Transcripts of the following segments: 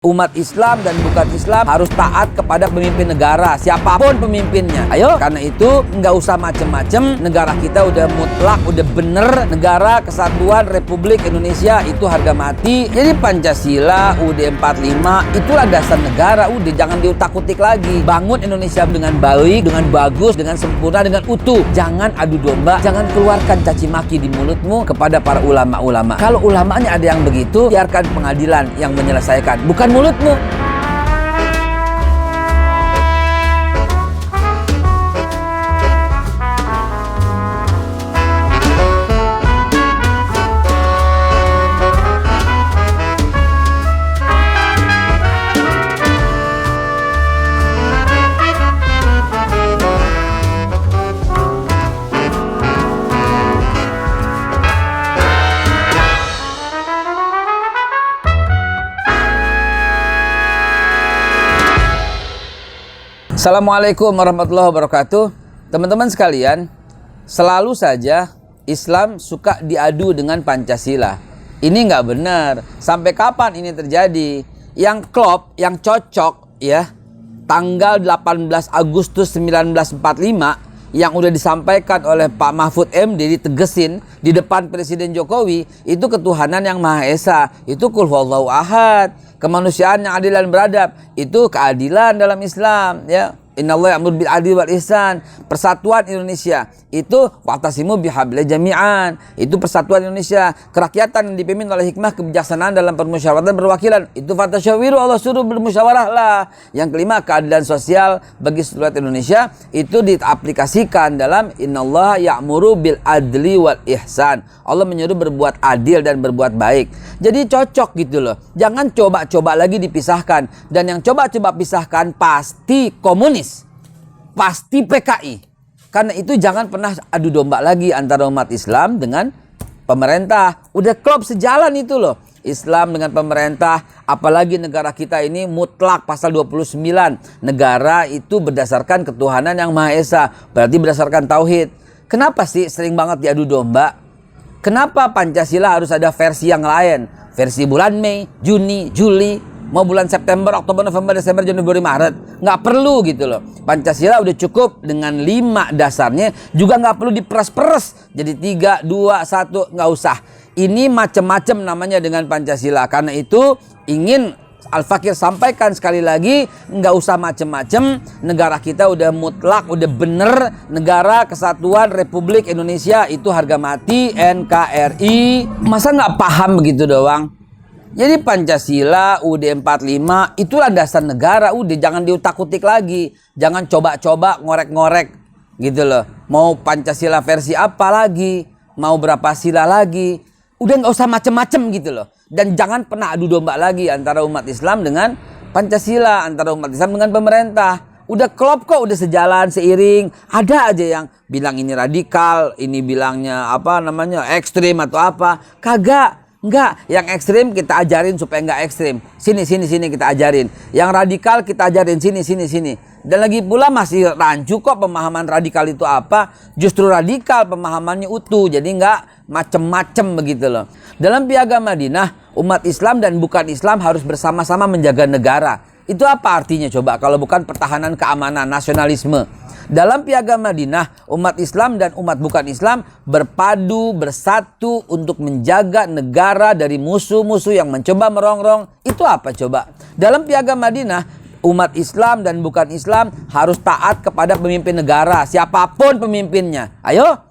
Umat Islam dan bukan Islam harus taat kepada pemimpin negara, siapapun pemimpinnya. Ayo, karena itu nggak usah macem-macem. Negara kita udah mutlak, udah bener. Negara Kesatuan Republik Indonesia itu harga mati. Jadi Pancasila, UUD 45 itulah dasar negara. Udah jangan diutak-utik lagi. Bangun Indonesia dengan baik, dengan bagus, dengan sempurna, dengan utuh. Jangan adu domba, jangan keluarkan caci maki di mulutmu kepada para ulama-ulama. Kalau ulamanya ada yang begitu, biarkan pengadilan yang menyelesaikan, bukan mulutmu. Assalamualaikum warahmatullahi wabarakatuh. Teman-teman sekalian, selalu saja Islam suka diadu dengan Pancasila. Ini nggak benar. Sampai kapan ini terjadi? Yang klop, yang cocok ya, tanggal 18 Agustus 1945 yang udah disampaikan oleh Pak Mahfud MD, ditegesin di depan Presiden Jokowi, itu ketuhanan yang Maha Esa, itu Qul huwallahu ahad. Kemanusiaan yang adil dan beradab, itu keadilan dalam Islam ya. Innallaha ya'muru bil adli wal ihsan. Persatuan Indonesia itu wa'tasimu bihablillah jami'an. Itu persatuan Indonesia. Kerakyatan yang dipimpin oleh hikmah kebijaksanaan dalam permusyawaratan berwakilan. Itu fatasyawiru, Allah suruh bermusyawarah lah. Yang kelima, keadilan sosial bagi seluruh Indonesia itu diaplikasikan dalam innallaha ya'muru bil adli wal ihsan. Allah menyuruh berbuat adil dan berbuat baik. Jadi cocok gitu loh. Jangan coba-coba lagi dipisahkan. Dan yang coba-coba pisahkan pasti komunis, pasti PKI. Karena itu jangan pernah adu domba lagi antara umat Islam dengan pemerintah. Udah klop sejalan itu loh. Islam dengan pemerintah, apalagi negara kita ini mutlak pasal 29. Negara itu berdasarkan ketuhanan yang Maha Esa, berarti berdasarkan tauhid. Kenapa sih sering banget diadu domba? Kenapa Pancasila harus ada versi yang lain? Versi bulan Mei, Juni, Juli, mau bulan September, Oktober, November, Desember, Januari, Maret. Nggak perlu gitu loh. Pancasila udah cukup dengan 5 dasarnya. Juga nggak perlu diperes-peres. Jadi 3, 2, 1, nggak usah. Ini macem-macem namanya dengan Pancasila. Karena itu ingin Al-Fakir sampaikan sekali lagi, nggak usah macem-macem. Negara kita udah mutlak, udah bener. Negara Kesatuan Republik Indonesia itu harga mati, NKRI. Masa nggak paham begitu doang? Jadi Pancasila, UUD 45 itulah dasar negara. Udah jangan diutak-utik lagi. Jangan coba-coba ngorek-ngorek gitu loh. Mau Pancasila versi apa lagi? Mau berapa sila lagi? Udah nggak usah macem-macem gitu loh. Dan jangan pernah adu domba lagi antara umat Islam dengan Pancasila, antara umat Islam dengan pemerintah. Udah klop kok, udah sejalan, seiring. Ada aja yang bilang ini radikal, ini bilangnya apa namanya ekstrim atau apa. Kagak. Enggak, yang ekstrim kita ajarin supaya enggak ekstrim. Sini kita ajarin. Yang radikal kita ajarin sini. Dan lagi pula masih rancu kok pemahaman radikal itu apa. Justru radikal pemahamannya utuh. Jadi enggak macem-macem begitu loh. Dalam Piagam Madinah, umat Islam dan bukan Islam harus bersama-sama menjaga negara. Itu apa artinya coba kalau bukan pertahanan keamanan, nasionalisme? Dalam Piagam Madinah, umat Islam dan umat bukan Islam berpadu, bersatu untuk menjaga negara dari musuh-musuh yang mencoba merongrong. Itu apa coba? Dalam Piagam Madinah, umat Islam dan bukan Islam harus taat kepada pemimpin negara, siapapun pemimpinnya. Ayo.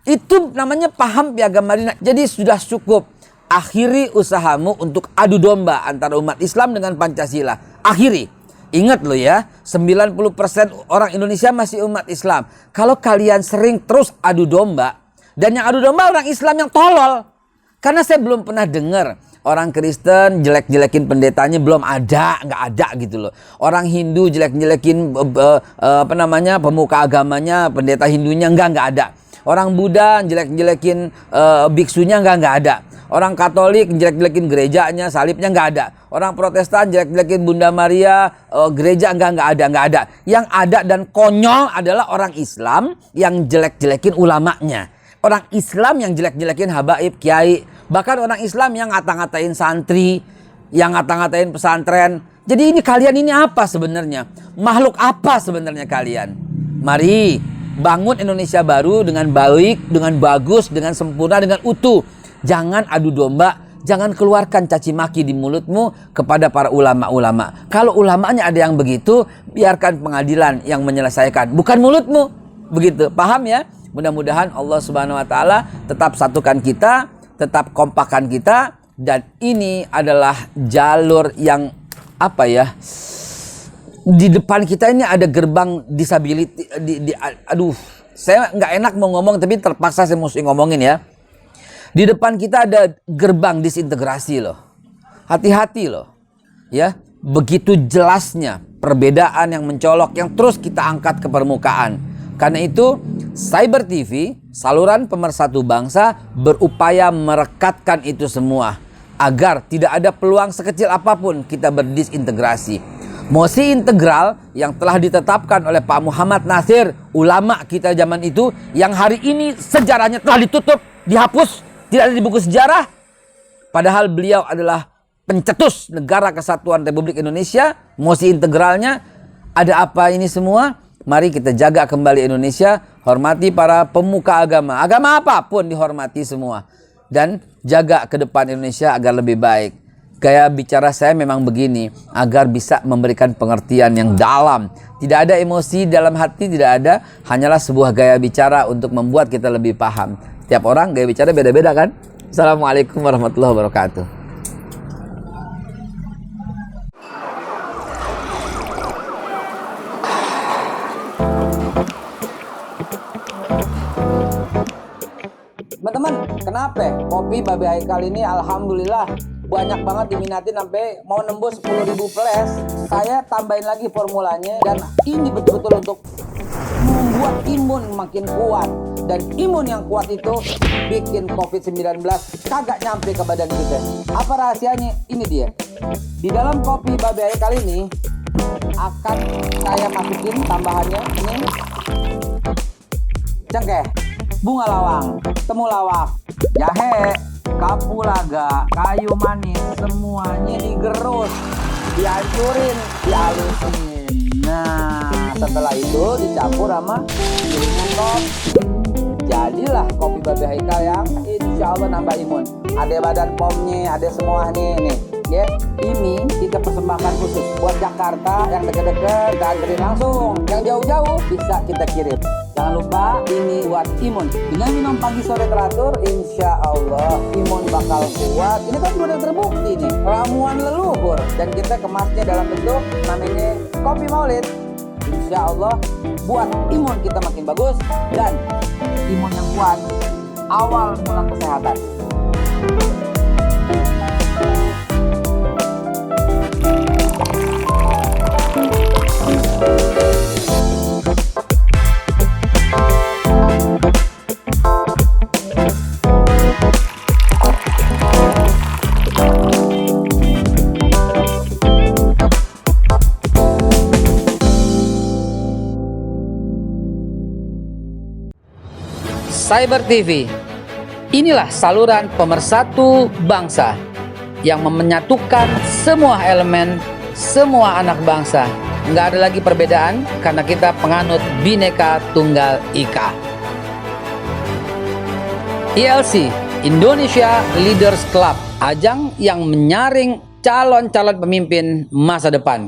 Itu namanya paham Piagam Madinah. Jadi sudah cukup. Akhiri usahamu untuk adu domba antara umat Islam dengan Pancasila. Akhiri. Ingat loh ya, 90% orang Indonesia masih umat Islam. Kalau kalian sering terus adu domba, dan yang adu domba orang Islam yang tolol. Karena saya belum pernah dengar orang Kristen jelek-jelekin pendetanya, belum ada, nggak ada gitu loh. Orang Hindu jelek-jelekin pemuka agamanya, pendeta Hindunya, nggak ada. Orang Buddha jelek-jelekin biksunya, nggak ada. Orang Katolik jelek-jelekin gerejanya, salibnya, nggak ada. Orang Protestan jelek-jelekin Bunda Maria, gereja, nggak ada. Yang ada dan konyol adalah orang Islam yang jelek-jelekin ulamanya. Orang Islam yang jelek-jelekin habaib, kiai. Bahkan orang Islam yang ngata-ngatain santri. yang ngata-ngatain pesantren. Jadi ini kalian ini apa sebenarnya? Makhluk apa sebenarnya kalian? Mari bangun Indonesia baru dengan baik, dengan bagus, dengan sempurna, dengan utuh. Jangan adu domba, jangan keluarkan caci maki di mulutmu kepada para ulama-ulama. Kalau ulamanya ada yang begitu, biarkan pengadilan yang menyelesaikan, bukan mulutmu. Begitu, paham ya? Mudah-mudahan Allah Subhanahu wa taala tetap satukan kita, tetap kompakkan kita, dan ini adalah jalur yang apa ya? Di depan kita ini ada gerbang disability. Aduh, saya nggak enak mau ngomong tapi terpaksa saya mesti ngomongin ya. Di depan kita ada gerbang disintegrasi loh. Hati-hati loh. Ya, begitu jelasnya perbedaan yang mencolok yang terus kita angkat ke permukaan. Karena itu Cyber TV, saluran pemersatu bangsa, berupaya merekatkan itu semua agar tidak ada peluang sekecil apapun kita berdisintegrasi. Mosi integral yang telah ditetapkan oleh Pak Muhammad Nasir, ulama kita zaman itu, yang hari ini sejarahnya telah ditutup, dihapus, tidak ada di buku sejarah. Padahal beliau adalah pencetus negara kesatuan Republik Indonesia. Mosi integralnya, ada apa ini semua? Mari kita jaga kembali Indonesia, hormati para pemuka agama. Agama apapun dihormati semua. Dan jaga ke depan Indonesia agar lebih baik. Gaya bicara saya memang begini, agar bisa memberikan pengertian yang dalam. Tidak ada emosi dalam hati, tidak ada. Hanyalah sebuah gaya bicara untuk membuat kita lebih paham. Tiap orang gaya bicara beda-beda kan? Assalamualaikum warahmatullahi wabarakatuh. Teman-teman, kenapa kopi Babe Haikal ini alhamdulillah banyak banget diminatin sampai mau nembus 10.000 flash. Saya tambahin lagi formulanya, dan ini betul-betul untuk membuat imun makin kuat. Dan imun yang kuat itu bikin COVID-19 kagak nyampe ke badan kita. Apa rahasianya? Ini dia. Di dalam kopi Babe Haikal ini akan saya masukin tambahannya ini cengkeh, bunga lawang, temulawak, jahe, kapulaga, kayu manis, semuanya digerus, dihancurin, dihalusin. Nah, setelah itu dicampur sama gilingan kopi. Jadilah kopi Babe Haikal yang insya Allah nambah imun. Ada badan pomnya, ada semuanya nih. Ya, ini kita persembahkan khusus buat Jakarta yang dekat-dekat, kita anterin langsung. Yang jauh-jauh bisa kita kirim. Jangan lupa ini buat imun. Dengan minum pagi sore teratur, insya Allah imun bakal kuat. Ini kan sudah terbukti nih, ramuan leluhur. Dan kita kemasnya dalam bentuk namanya kopi Maulid. Insya Allah buat imun kita makin bagus dan imun yang kuat, awal mula kesehatan. Cyber TV, inilah saluran pemersatu bangsa yang menyatukan semua elemen, semua anak bangsa. Nggak ada lagi perbedaan karena kita penganut Bhinneka Tunggal Ika. ILC, Indonesia Leaders Club, ajang yang menyaring calon-calon pemimpin masa depan.